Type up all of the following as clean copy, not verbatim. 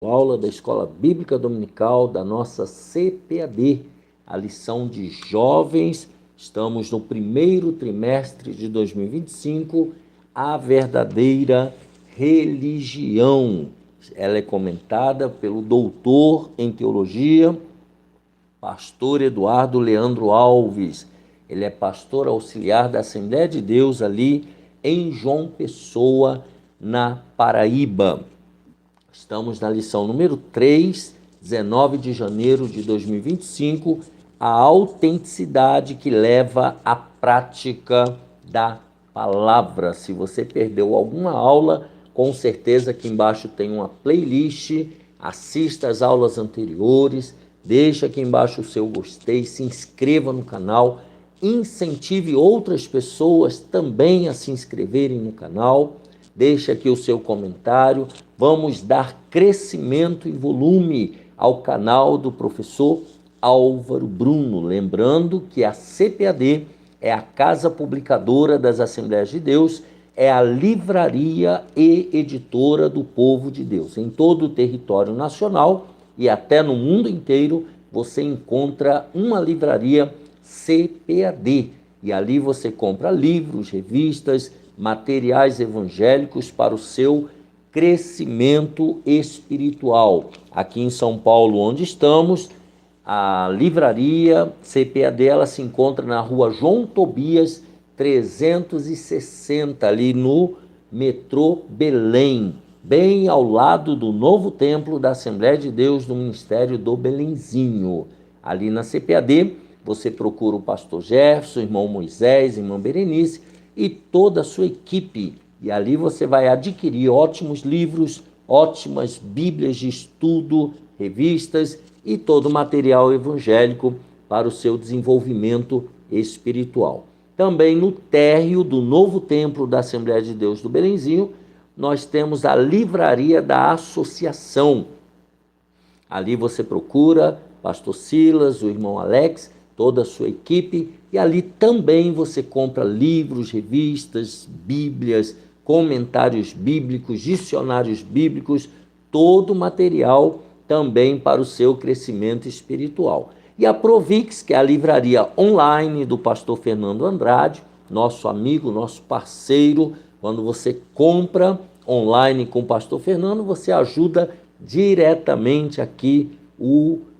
Aula da Escola Bíblica Dominical da nossa CPAD, a lição de jovens. Estamos no primeiro trimestre de 2025, a verdadeira religião. Ela é comentada pelo doutor em teologia, pastor Eduardo Leandro Alves. Ele é pastor auxiliar da Assembleia de Deus ali em João Pessoa, na Paraíba. Estamos na lição número 3, 19 de janeiro de 2025, a autenticidade que leva à prática da palavra. Se você perdeu alguma aula, com certeza aqui embaixo tem uma playlist, assista às aulas anteriores, deixa aqui embaixo o seu gostei, se inscreva no canal, incentive outras pessoas também a se inscreverem no canal, deixa aqui o seu comentário. Vamos dar crescimento e volume ao canal do professor Álvaro Bruno. Lembrando que a CPAD é a Casa Publicadora das Assembleias de Deus, é a livraria e editora do povo de Deus. Em todo o território nacional e até no mundo inteiro, você encontra uma livraria CPAD. E ali você compra livros, revistas, materiais evangélicos para o seu crescimento espiritual. Aqui em São Paulo, onde estamos, a livraria CPAD, ela se encontra na rua João Tobias 360, ali no metrô Belém, bem ao lado do novo templo da Assembleia de Deus no Ministério do Belenzinho. Ali na CPAD, você procura o pastor Jefferson, o irmão Moisés, a irmã Berenice e toda a sua equipe. E ali você vai adquirir ótimos livros, ótimas bíblias de estudo, revistas e todo o material evangélico para o seu desenvolvimento espiritual. Também no térreo do novo templo da Assembleia de Deus do Belenzinho, nós temos a livraria da Associação. Ali você procura pastor Silas, o irmão Alex, toda a sua equipe, e ali também você compra livros, revistas, bíblias, comentários bíblicos, dicionários bíblicos, todo o material também para o seu crescimento espiritual. E a Provix, que é a livraria online do pastor Fernando Andrade, nosso amigo, nosso parceiro. Quando você compra online com o pastor Fernando, você ajuda diretamente aqui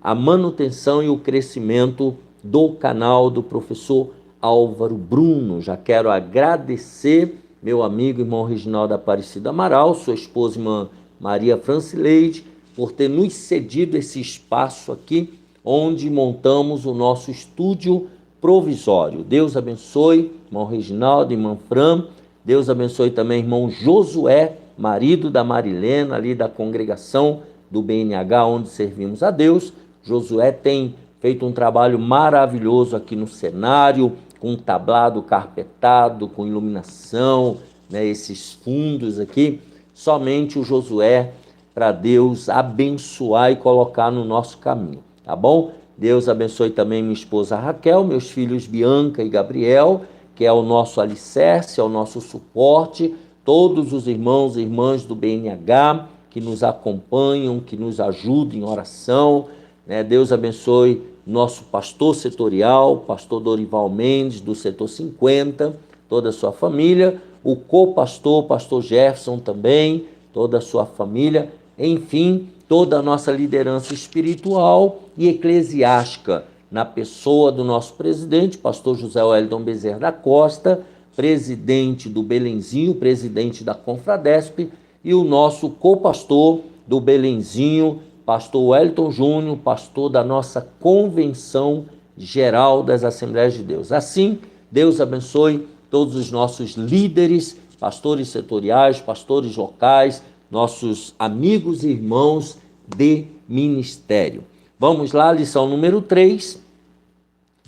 a manutenção e o crescimento do canal do professor Álvaro Bruno. Já quero agradecer meu amigo, irmão Reginaldo Aparecido Amaral, sua esposa, irmã Maria Francileide, por ter nos cedido esse espaço aqui, onde montamos o nosso estúdio provisório. Deus abençoe, irmão Reginaldo, irmã Fran. Deus abençoe também irmão Josué, marido da Marilena, ali da congregação do BNH, onde servimos a Deus. Josué tem feito um trabalho maravilhoso aqui no cenário, com tablado carpetado, com iluminação, né, esses fundos aqui. Somente o Josué, para Deus abençoar e colocar no nosso caminho, tá bom? Deus abençoe também minha esposa Raquel, meus filhos Bianca e Gabriel, que é o nosso alicerce, é o nosso suporte, todos os irmãos e irmãs do BNH que nos acompanham, que nos ajudam em oração, né? Deus abençoe nosso pastor setorial, pastor Dorival Mendes, do setor 50, toda a sua família, o co-pastor, pastor Jefferson também, toda a sua família, enfim, toda a nossa liderança espiritual e eclesiástica, na pessoa do nosso presidente, pastor José Wellington Bezerra da Costa, presidente do Belenzinho, presidente da Confradesp, e o nosso co-pastor do Belenzinho, pastor Wellington Júnior, pastor da nossa Convenção Geral das Assembleias de Deus. Assim, Deus abençoe todos os nossos líderes, pastores setoriais, pastores locais, nossos amigos e irmãos de ministério. Vamos lá, lição número 3.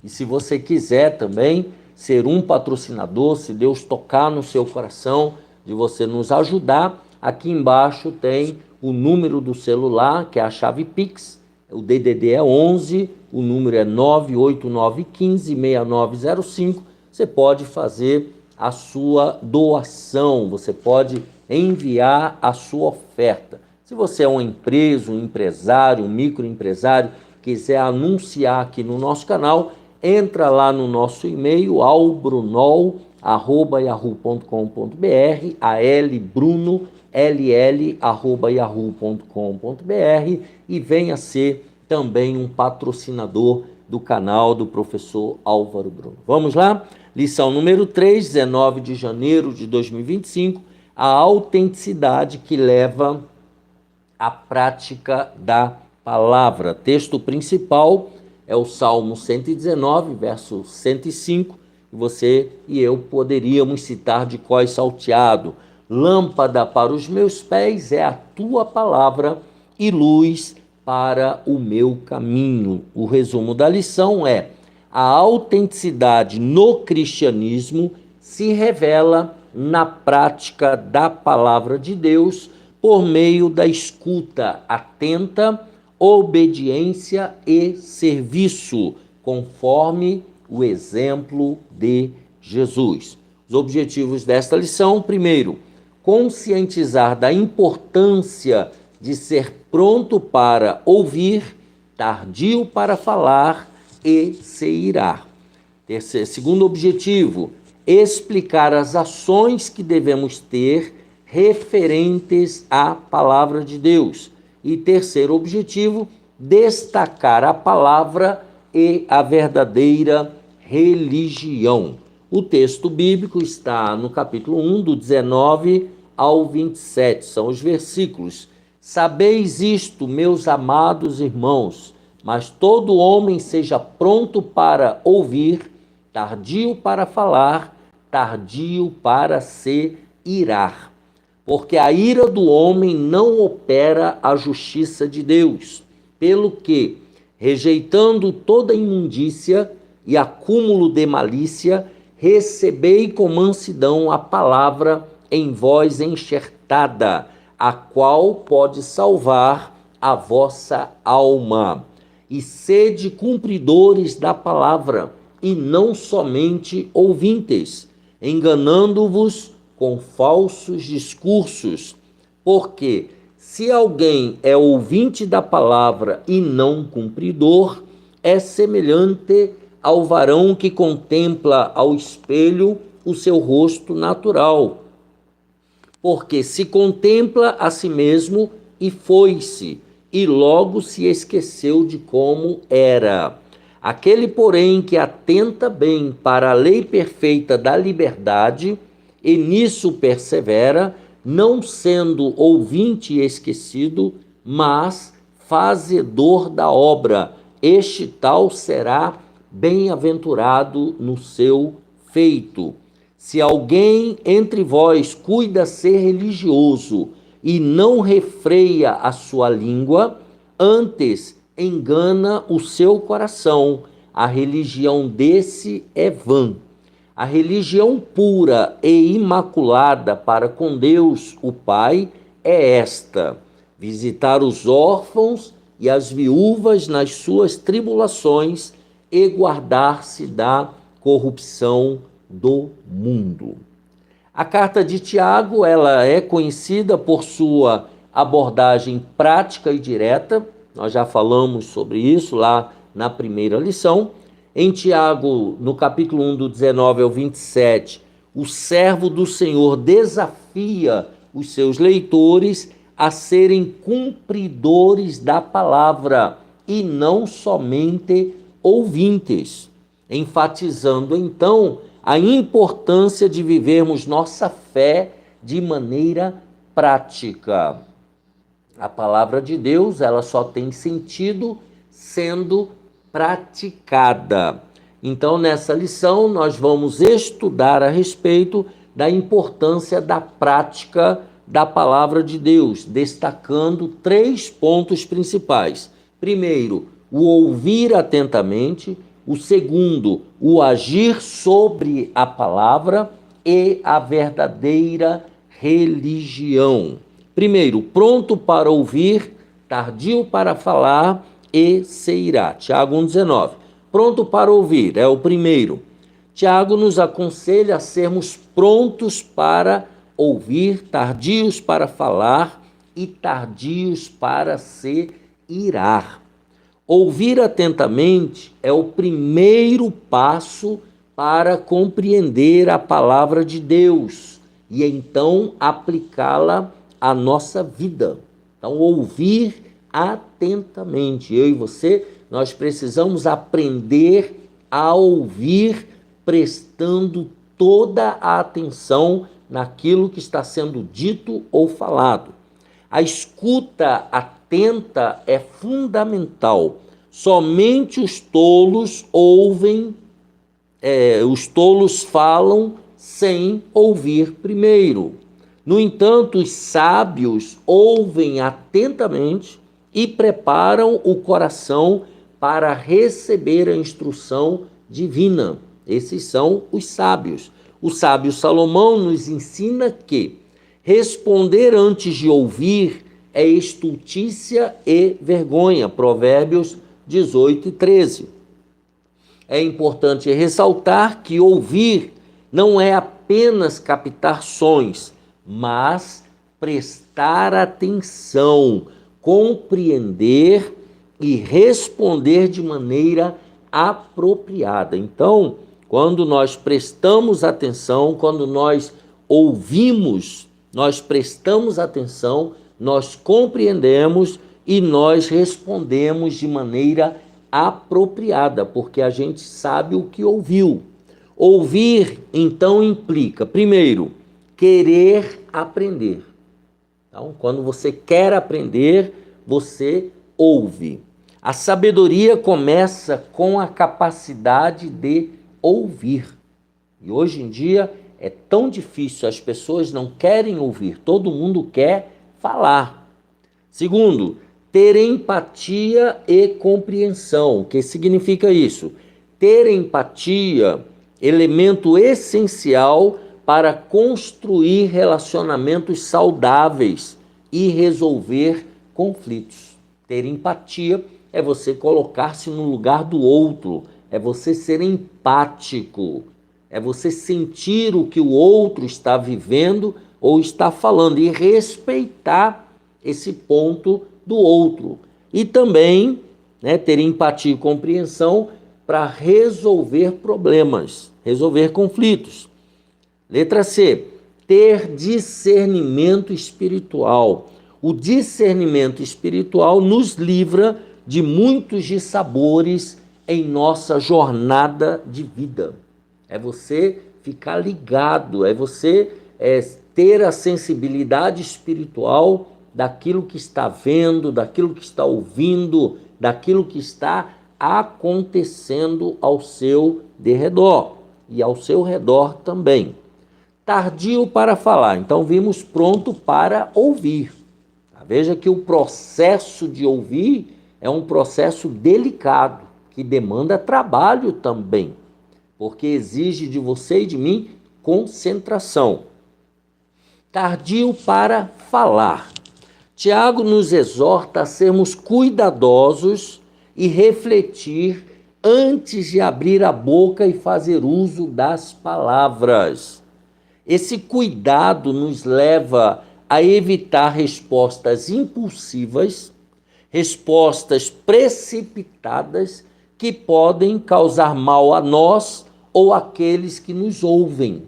E se você quiser também ser um patrocinador, se Deus tocar no seu coração de você nos ajudar, aqui embaixo tem o número do celular, que é a chave Pix, o DDD é 11, o número é 989156905. Você pode fazer a sua doação, você pode enviar a sua oferta. Se você é uma empresa, um empresário, um microempresário, quiser anunciar aqui no nosso canal, entra lá no nosso e-mail, albrunol@yahoo.com.br, albruno@yahoo.com.br, e venha ser também um patrocinador do canal do professor Álvaro Bruno. Vamos lá? Lição número 3, 19 de janeiro de 2025, a autenticidade que leva à prática da palavra. Texto principal é o Salmo 119, verso 105, e você e eu poderíamos citar de cós salteado. Lâmpada para os meus pés é a tua palavra e luz para o meu caminho. O resumo da lição é: a autenticidade no cristianismo se revela na prática da palavra de Deus por meio da escuta atenta, obediência e serviço, conforme o exemplo de Jesus. Os objetivos desta lição: primeiro, conscientizar da importância de ser pronto para ouvir, tardio para falar e se irar. Segundo objetivo, explicar as ações que devemos ter referentes à palavra de Deus. E terceiro objetivo, destacar a palavra e a verdadeira religião. O texto bíblico está no capítulo 1, do 19 ao 27, são os versículos. Sabeis isto, meus amados irmãos, mas todo homem seja pronto para ouvir, tardio para falar, tardio para se irar. Porque a ira do homem não opera a justiça de Deus, pelo que, rejeitando toda imundícia e acúmulo de malícia, recebei com mansidão a palavra em vós enxertada, a qual pode salvar a vossa alma. E sede cumpridores da palavra, e não somente ouvintes, enganando-vos com falsos discursos. Porque se alguém é ouvinte da palavra e não cumpridor, é semelhante ao varão que contempla ao espelho o seu rosto natural. Porque se contempla a si mesmo e foi-se, e logo se esqueceu de como era. Aquele, porém, que atenta bem para a lei perfeita da liberdade, e nisso persevera, não sendo ouvinte esquecido, mas fazedor da obra, este tal será bem-aventurado no seu feito. Se alguém entre vós cuida ser religioso e não refreia a sua língua, antes engana o seu coração, a religião desse é vã. A religião pura e imaculada para com Deus, o Pai, é esta: visitar os órfãos e as viúvas nas suas tribulações e guardar-se da corrupção do mundo. A carta de Tiago, ela é conhecida por sua abordagem prática e direta. Nós já falamos sobre isso lá na primeira lição. Em Tiago, no capítulo 1, do 19 ao 27, o servo do Senhor desafia os seus leitores a serem cumpridores da palavra e não somente ouvintes, enfatizando então a importância de vivermos nossa fé de maneira prática. A palavra de Deus, ela só tem sentido sendo praticada. Então, nessa lição, nós vamos estudar a respeito da importância da prática da palavra de Deus, destacando 3 pontos principais. Primeiro, o ouvir atentamente. O segundo, o agir sobre a palavra e a verdadeira religião. Primeiro, pronto para ouvir, tardio para falar e se irá. Tiago 1,19. Pronto para ouvir é o primeiro. Tiago nos aconselha a sermos prontos para ouvir, tardios para falar e tardios para se irar. Ouvir atentamente é o primeiro passo para compreender a palavra de Deus e então aplicá-la à nossa vida. Então, ouvir atentamente. Eu e você, nós precisamos aprender a ouvir prestando toda a atenção naquilo que está sendo dito ou falado. A escuta atenta é fundamental. Somente os tolos ouvem, os tolos falam sem ouvir primeiro. No entanto, os sábios ouvem atentamente e preparam o coração para receber a instrução divina. Esses são os sábios. O sábio Salomão nos ensina que responder antes de ouvir é estultícia e vergonha. Provérbios 18:13. É importante ressaltar que ouvir não é apenas captar sons, mas prestar atenção, compreender e responder de maneira apropriada. Então, quando nós prestamos atenção, quando nós ouvimos, nós prestamos atenção, nós compreendemos e nós respondemos de maneira apropriada, porque a gente sabe o que ouviu. Ouvir, então, implica, primeiro, querer aprender. Então, quando você quer aprender, você ouve. A sabedoria começa com a capacidade de ouvir. E hoje em dia é tão difícil, as pessoas não querem ouvir, todo mundo quer falar. Segundo, ter empatia e compreensão. O que significa isso? Ter empatia, elemento essencial para construir relacionamentos saudáveis e resolver conflitos. Ter empatia é você colocar-se no lugar do outro, é você ser empático, é você sentir o que o outro está vivendo ou está falando e respeitar esse ponto do outro. E também, ter empatia e compreensão para resolver problemas, resolver conflitos. Letra C, ter discernimento espiritual. O discernimento espiritual nos livra de muitos dissabores em nossa jornada de vida. É você ficar ligado, é você ter a sensibilidade espiritual daquilo que está vendo, daquilo que está ouvindo, daquilo que está acontecendo ao seu derredor e ao seu redor também. Tardio para falar, então vimos pronto para ouvir. Veja que o processo de ouvir é um processo delicado, que demanda trabalho também, porque exige de você e de mim concentração. Tardio para falar. Tiago nos exorta a sermos cuidadosos e refletir antes de abrir a boca e fazer uso das palavras. Esse cuidado nos leva a evitar respostas impulsivas, respostas precipitadas que podem causar mal a nós ou àqueles que nos ouvem.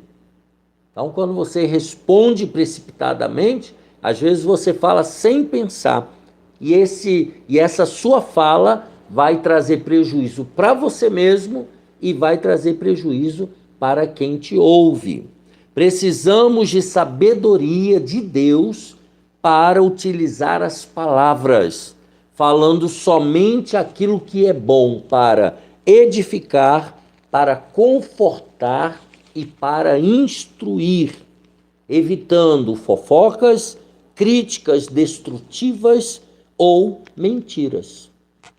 Então, quando você responde precipitadamente, às vezes você fala sem pensar, e essa sua fala vai trazer prejuízo para você mesmo e vai trazer prejuízo para quem te ouve. Precisamos de sabedoria de Deus para utilizar as palavras, falando somente aquilo que é bom para edificar, para confortar e para instruir, evitando fofocas, críticas destrutivas ou mentiras.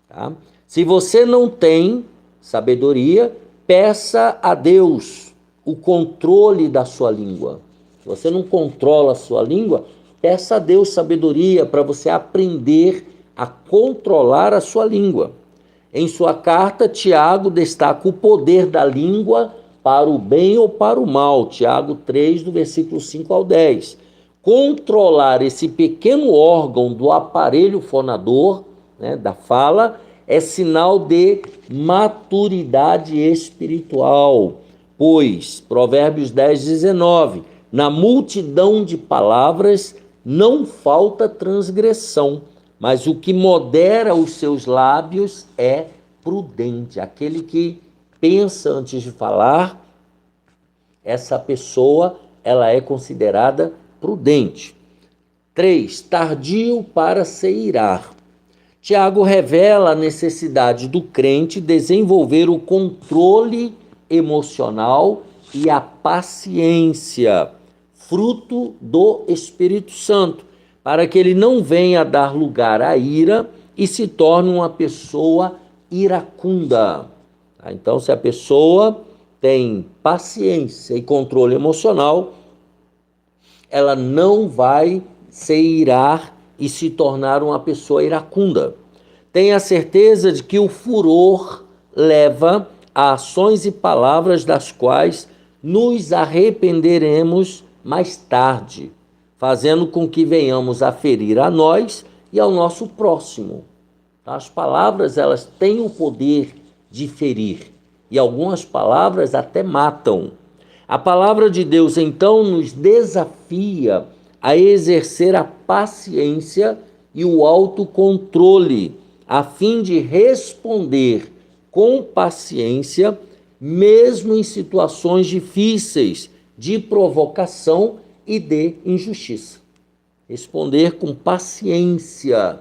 Tá? Se você não tem sabedoria, peça a Deus o controle da sua língua. Se você não controla a sua língua, peça a Deus sabedoria para você aprender a controlar a sua língua. Em sua carta, Tiago destaca o poder da língua para o bem ou para o mal. Tiago 3, do versículo 5 ao 10. controlar esse pequeno órgão do aparelho fonador, né, da fala, é sinal de maturidade espiritual. Pois, Provérbios 10:19, na multidão de palavras não falta transgressão, mas o que modera os seus lábios é prudente. Aquele que pensa antes de falar, essa pessoa, ela é considerada prudente. 3, tardio para se irar. Tiago revela a necessidade do crente desenvolver o controle emocional e a paciência, fruto do Espírito Santo, para que ele não venha dar lugar à ira e se torne uma pessoa iracunda. Então, se a pessoa tem paciência e controle emocional, ela não vai se irar e se tornar uma pessoa iracunda. Tenha certeza de que o furor leva a ações e palavras das quais nos arrependeremos mais tarde, fazendo com que venhamos a ferir a nós e ao nosso próximo. As palavras, elas têm o poder de ferir, e algumas palavras até matam. A palavra de Deus, então, nos desafia a exercer a paciência e o autocontrole, a fim de responder com paciência, mesmo em situações difíceis, de provocação e de injustiça. Responder com paciência,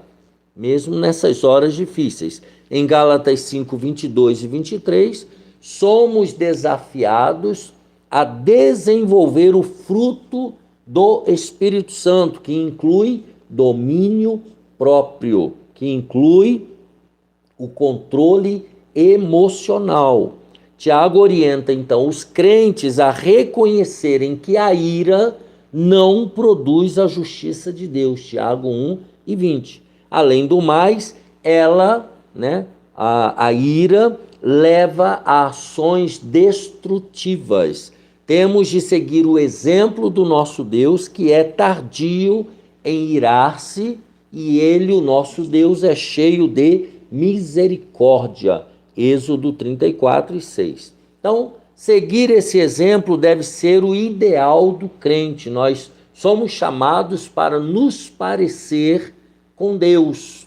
mesmo nessas horas difíceis. Em Gálatas 5, 22 e 23, somos desafiados a desenvolver o fruto do Espírito Santo, que inclui domínio próprio, que inclui o controle emocional. Tiago orienta, então, os crentes a reconhecerem que a ira não produz a justiça de Deus. Tiago 1 e 20. Além do mais, a ira leva a ações destrutivas. Temos de seguir o exemplo do nosso Deus, que é tardio em irar-se, e ele, o nosso Deus, é cheio de misericórdia. Êxodo 34 e 6. Então, seguir esse exemplo deve ser o ideal do crente. Nós somos chamados para nos parecer com Deus,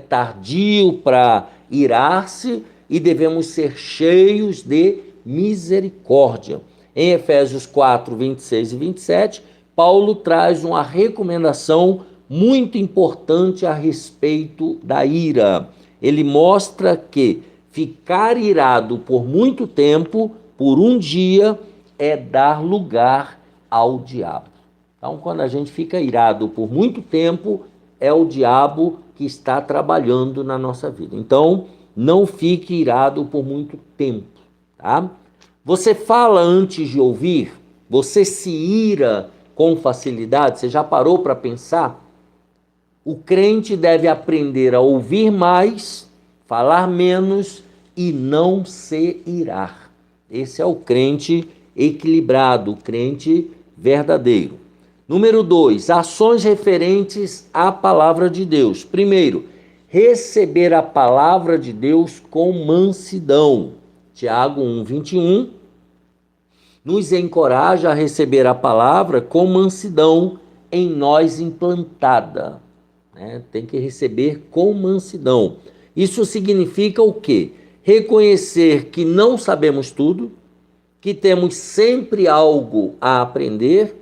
tardio para irar-se, e devemos ser cheios de misericórdia. Em Efésios 4, 26 e 27, Paulo traz uma recomendação muito importante a respeito da ira. Ele mostra que ficar irado por muito tempo, por um dia, é dar lugar ao diabo. Então, quando a gente fica irado por muito tempo, é o diabo que está trabalhando na nossa vida. Então, não fique irado por muito tempo, tá? Você fala antes de ouvir? Você se ira com facilidade? Você já parou para pensar? O crente deve aprender a ouvir mais, falar menos e não se irar. Esse é o crente equilibrado, o crente verdadeiro. Número 2, ações referentes à palavra de Deus. Primeiro, receber a palavra de Deus com mansidão. Tiago 1, 21, nos encoraja a receber a palavra com mansidão em nós implantada. Tem que receber com mansidão. Isso significa o quê? Reconhecer que não sabemos tudo, que temos sempre algo a aprender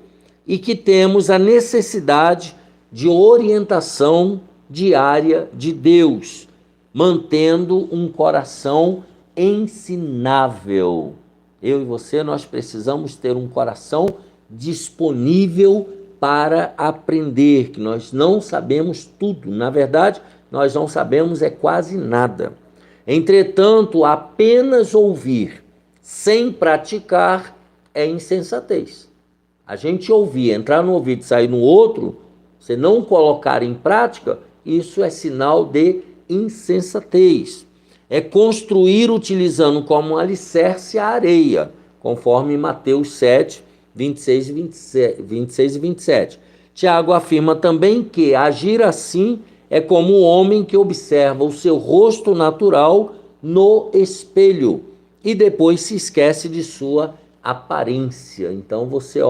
e que temos a necessidade de orientação diária de Deus, mantendo um coração ensinável. Eu e você, nós precisamos ter um coração disponível para aprender, que nós não sabemos tudo. Na verdade, nós não sabemos quase nada. Entretanto, apenas ouvir sem praticar é insensatez. A gente ouvir, entrar no ouvido e sair no outro, você não colocar em prática, isso é sinal de insensatez. É construir utilizando como alicerce a areia, conforme Mateus 7, 26 e 27. Tiago afirma também que agir assim é como o homem que observa o seu rosto natural no espelho e depois se esquece de sua aparência. Então você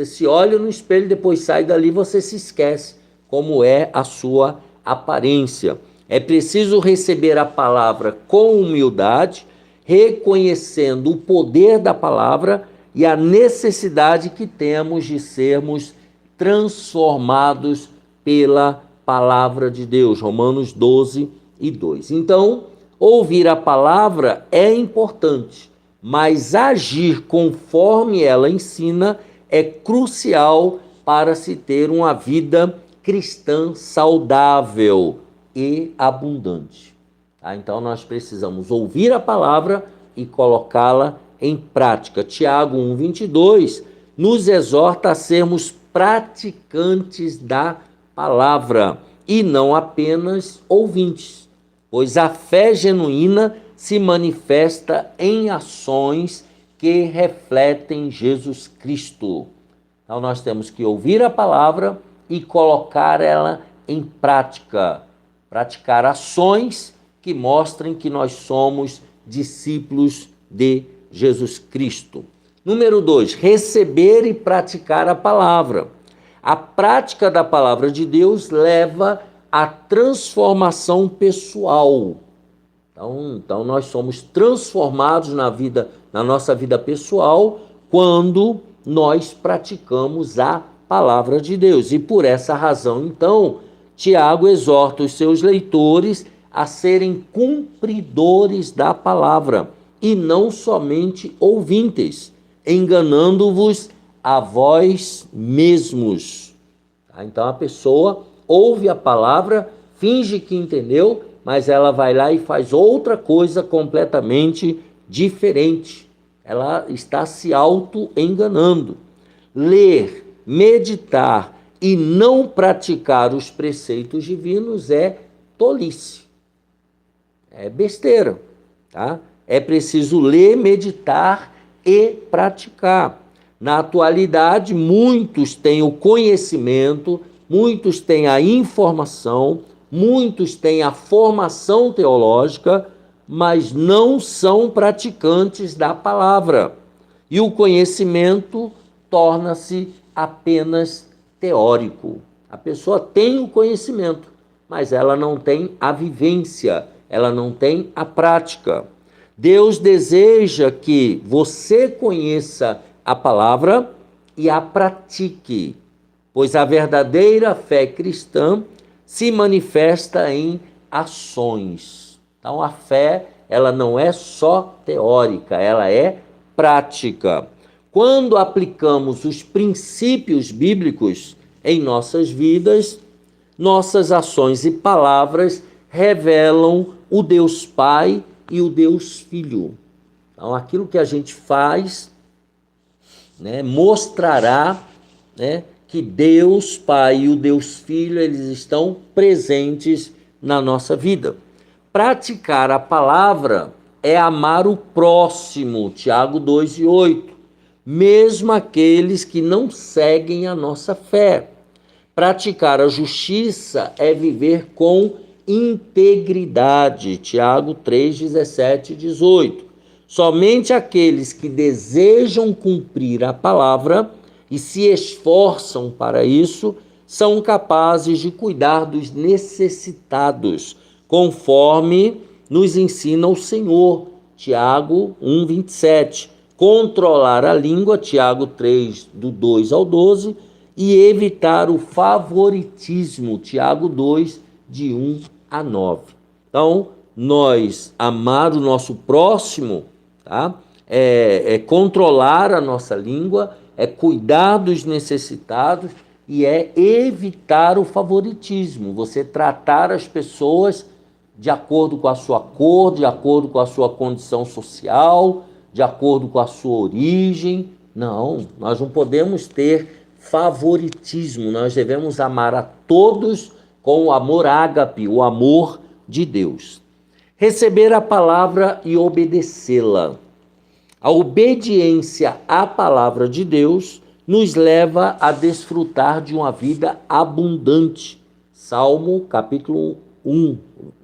se olha no espelho, depois sai dali, você se esquece como é a sua aparência. É preciso receber a palavra com humildade, reconhecendo o poder da palavra e a necessidade que temos de sermos transformados pela palavra de Deus. Romanos 12:2. Então, ouvir a palavra é importante, mas agir conforme ela ensina é crucial para se ter uma vida cristã saudável e abundante. Tá? Então, nós precisamos ouvir a palavra e colocá-la em prática. Tiago 1:22 nos exorta a sermos praticantes da palavra e não apenas ouvintes, pois a fé genuína se manifesta em ações que refletem Jesus Cristo. Então nós temos que ouvir a palavra e colocar ela em prática, praticar ações que mostrem que nós somos discípulos de Jesus Cristo. Número 2, receber e praticar a palavra. A prática da palavra de Deus leva à transformação pessoal. Então nós somos transformados na nossa vida pessoal quando nós praticamos a palavra de Deus. E por essa razão, então, Tiago exorta os seus leitores a serem cumpridores da palavra e não somente ouvintes, enganando-vos a vós mesmos. Então a pessoa ouve a palavra, finge que entendeu, mas ela vai lá e faz outra coisa completamente diferente. Ela está se auto-enganando. Ler, meditar e não praticar os preceitos divinos é tolice. É besteira, tá? É preciso ler, meditar e praticar. Na atualidade, muitos têm o conhecimento, muitos têm a informação, muitos têm a formação teológica, mas não são praticantes da palavra. E o conhecimento torna-se apenas teórico. A pessoa tem o conhecimento, mas ela não tem a vivência, ela não tem a prática. Deus deseja que você conheça a palavra e a pratique, pois a verdadeira fé cristã se manifesta em ações. Então a fé, ela não é só teórica, ela é prática. Quando aplicamos os princípios bíblicos em nossas vidas, nossas ações e palavras revelam o Deus Pai e o Deus Filho. Então aquilo que a gente faz, mostrará, que Deus Pai e o Deus Filho, eles estão presentes na nossa vida. Praticar a palavra é amar o próximo, Tiago 2:8, mesmo aqueles que não seguem a nossa fé. Praticar a justiça é viver com integridade, Tiago 3:17-18. Somente aqueles que desejam cumprir a palavra e se esforçam para isso são capazes de cuidar dos necessitados, conforme nos ensina o Senhor, Tiago 1:27. Controlar a língua, Tiago 3:2-12, e evitar o favoritismo, Tiago 2:1-9. Então, nós amar o nosso próximo, tá? É controlar a nossa língua, é cuidar dos necessitados e é evitar o favoritismo. Você tratar as pessoas de acordo com a sua cor, de acordo com a sua condição social, de acordo com a sua origem. Não, nós não podemos ter favoritismo. Nós devemos amar a todos com o amor ágape, o amor de Deus. Receber a palavra e obedecê-la. A obediência à palavra de Deus nos leva a desfrutar de uma vida abundante. Salmo capítulo 1,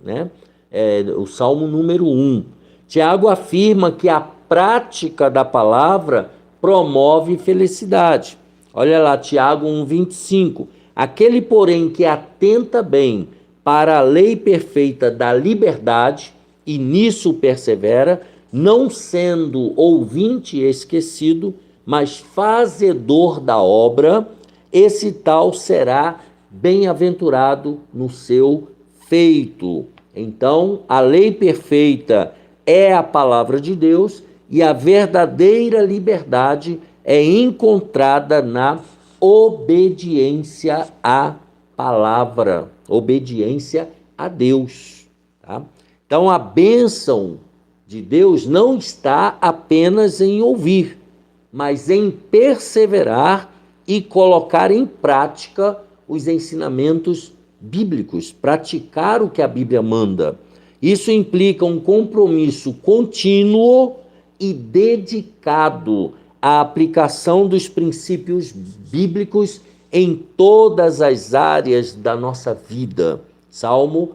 né? O Salmo número 1. Tiago afirma que a prática da palavra promove felicidade. Olha lá, Tiago 1,25. Aquele, porém, que atenta bem para a lei perfeita da liberdade e nisso persevera, não sendo ouvinte esquecido, mas fazedor da obra, esse tal será bem-aventurado no seu feito. Então, a lei perfeita é a palavra de Deus e a verdadeira liberdade é encontrada na obediência à palavra, obediência a Deus. Tá? Então, a bênção de Deus não está apenas em ouvir, mas em perseverar e colocar em prática os ensinamentos bíblicos, praticar o que a Bíblia manda. Isso implica um compromisso contínuo e dedicado à aplicação dos princípios bíblicos em todas as áreas da nossa vida. Salmo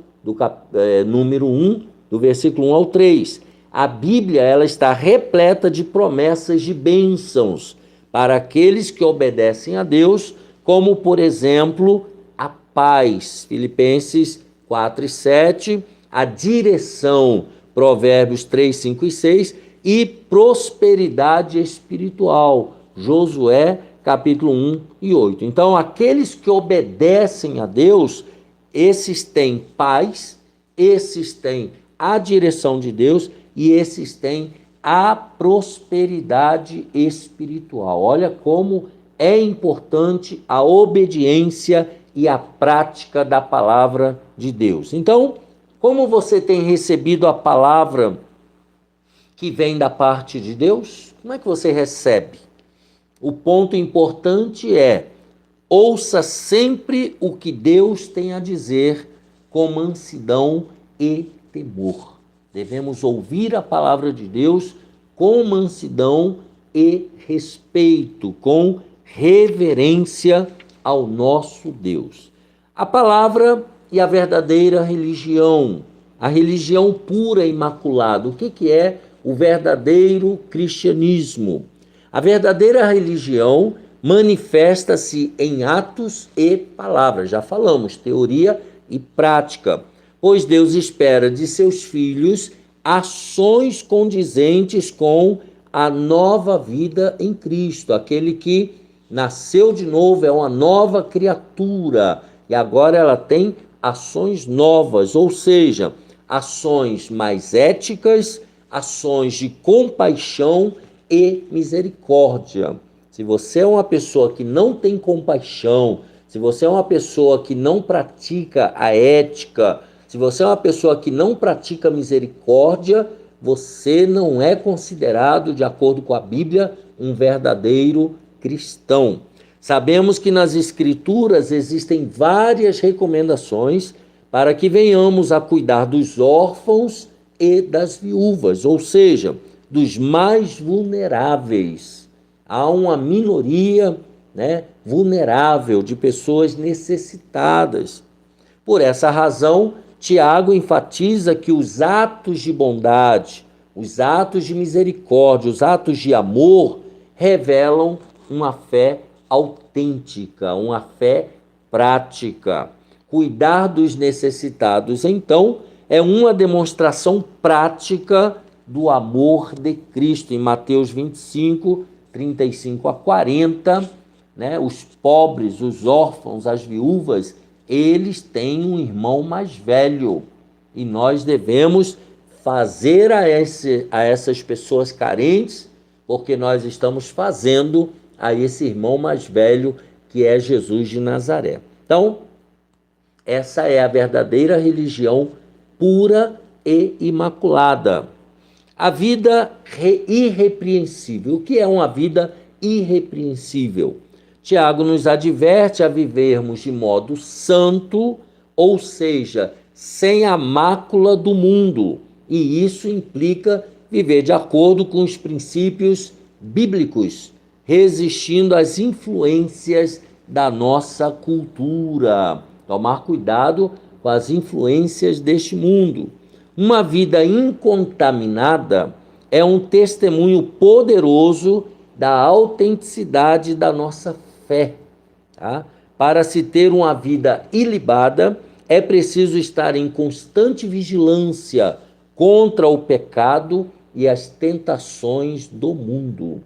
número 1, do versículo 1 ao 3. A Bíblia ela está repleta de promessas de bênçãos para aqueles que obedecem a Deus, como, por exemplo, a paz, Filipenses 4 e 7, a direção, Provérbios 3, 5 e 6, e prosperidade espiritual, Josué, capítulo 1 e 8. Então, aqueles que obedecem a Deus, esses têm paz, esses têm a direção de Deus e esses têm a prosperidade espiritual. Olha como é importante a obediência e a prática da palavra de Deus. Então, como você tem recebido a palavra que vem da parte de Deus? Como é que você recebe? O ponto importante é: ouça sempre o que Deus tem a dizer com mansidão e temor. Devemos ouvir a palavra de Deus com mansidão e respeito, com reverência ao nosso Deus. A palavra e a verdadeira religião, a religião pura e imaculada. O que é o verdadeiro cristianismo? A verdadeira religião manifesta-se em atos e palavras. Já falamos, teoria e prática. Pois Deus espera de seus filhos ações condizentes com a nova vida em Cristo. Aquele que nasceu de novo é uma nova criatura e agora ela tem ações novas, ou seja, ações mais éticas, ações de compaixão e misericórdia. Se você é uma pessoa que não tem compaixão, se você é uma pessoa que não pratica a ética, se você é uma pessoa que não pratica misericórdia, você não é considerado, de acordo com a Bíblia, um verdadeiro cristão. Sabemos que nas Escrituras existem várias recomendações para que venhamos a cuidar dos órfãos e das viúvas, ou seja, dos mais vulneráveis. Há uma minoria, vulnerável de pessoas necessitadas. Por essa razão, Tiago enfatiza que os atos de bondade, os atos de misericórdia, os atos de amor revelam uma fé autêntica, uma fé prática. Cuidar dos necessitados, então, é uma demonstração prática do amor de Cristo. Em Mateus 25, 35 a 40, os pobres, os órfãos, as viúvas, eles têm um irmão mais velho e nós devemos fazer a essas pessoas carentes, porque nós estamos fazendo a esse irmão mais velho que é Jesus de Nazaré. Então, essa é a verdadeira religião pura e imaculada. A vida irrepreensível. O que é uma vida irrepreensível? Tiago nos adverte a vivermos de modo santo, ou seja, sem a mácula do mundo. E isso implica viver de acordo com os princípios bíblicos, resistindo às influências da nossa cultura. Tomar cuidado com as influências deste mundo. Uma vida incontaminada é um testemunho poderoso da autenticidade da nossa fé. Tá? Para se ter uma vida ilibada, é preciso estar em constante vigilância contra o pecado e as tentações do mundo.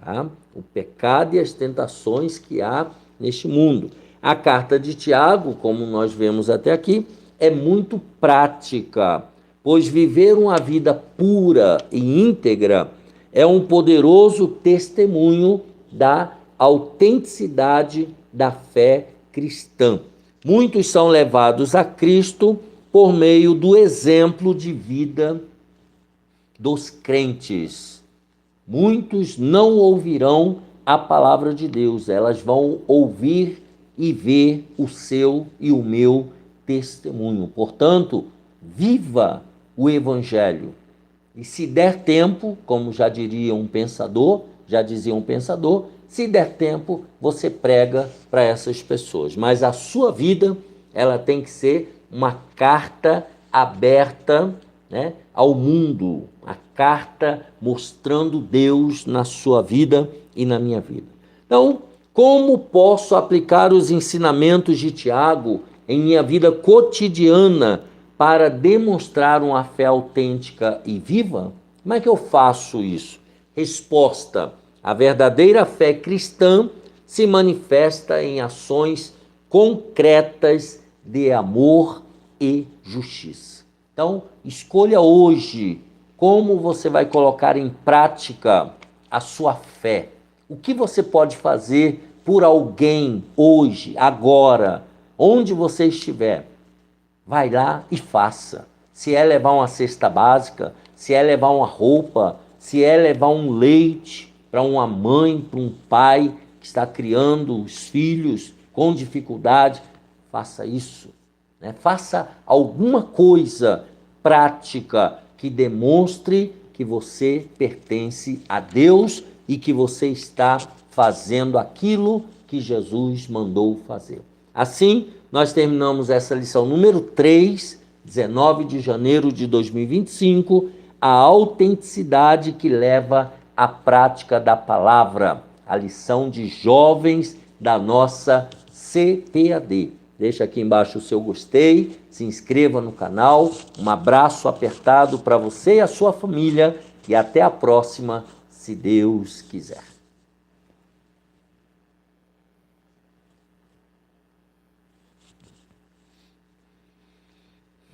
Tá? O pecado e as tentações que há neste mundo. A carta de Tiago, como nós vemos até aqui, é muito prática, pois viver uma vida pura e íntegra é um poderoso testemunho da autenticidade da fé cristã. Muitos são levados a Cristo por meio do exemplo de vida dos crentes. Muitos não ouvirão a palavra de Deus, elas vão ouvir e ver o seu e o meu testemunho. Portanto, viva o Evangelho. E se der tempo, como já dizia um pensador, se der tempo, você prega para essas pessoas. Mas a sua vida, ela tem que ser uma carta aberta, né, ao mundo, a carta mostrando Deus na sua vida e na minha vida. Então, como posso aplicar os ensinamentos de Tiago em minha vida cotidiana para demonstrar uma fé autêntica e viva? Como é que eu faço isso? Resposta: a verdadeira fé cristã se manifesta em ações concretas de amor e justiça. Então, escolha hoje como você vai colocar em prática a sua fé. O que você pode fazer por alguém hoje, agora, onde você estiver? Vai lá e faça. Se é levar uma cesta básica, se é levar uma roupa, se é levar um leite para uma mãe, para um pai que está criando os filhos com dificuldade, faça isso. Né? Faça alguma coisa prática que demonstre que você pertence a Deus e que você está fazendo aquilo que Jesus mandou fazer. Assim, nós terminamos essa lição número 3, 19 de janeiro de 2025, a autenticidade que leva à prática da palavra, a lição de jovens da nossa CPAD. Deixa aqui embaixo o seu gostei, se inscreva no canal, um abraço apertado para você e a sua família e até a próxima, se Deus quiser.